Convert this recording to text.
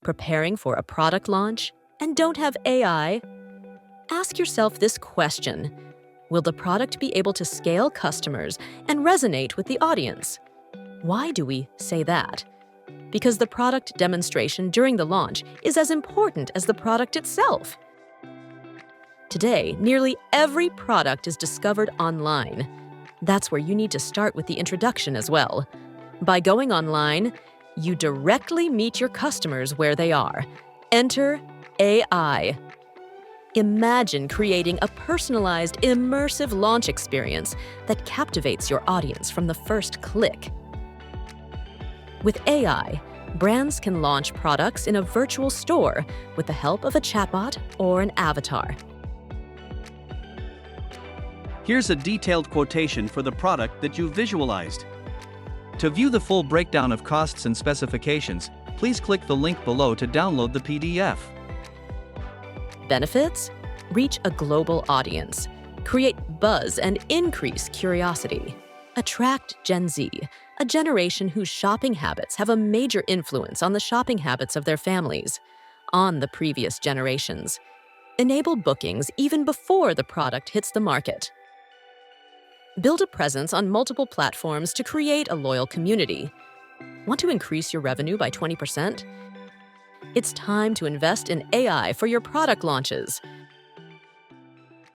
Preparing for a product launch and don't have AI? Ask yourself this question: will the product be able to scale customers and resonate with the audience? Why do we say that? Because the product demonstration during the launch is as important as the product itself. Today, nearly every product is discovered online. That's where you need to start with the introduction as well. By going online, you directly meet your customers where they are. Enter AI. Imagine creating a personalized, immersive launch experience that captivates your audience from the first click. With AI, brands can launch products in a virtual store with the help of a chatbot or an avatar. Here's a detailed quotation for the product that you visualized. To view the full breakdown of costs and specifications, please click the link below to download the PDF. Benefits? Reach a global audience. Create buzz and increase curiosity. Attract Gen Z, a generation whose shopping habits have a major influence on the shopping habits of their families, on the previous generations. Enable bookings even before the product hits the market. Build a presence on multiple platforms to create a loyal community. Want to increase your revenue by 20%? It's time to invest in AI for your product launches.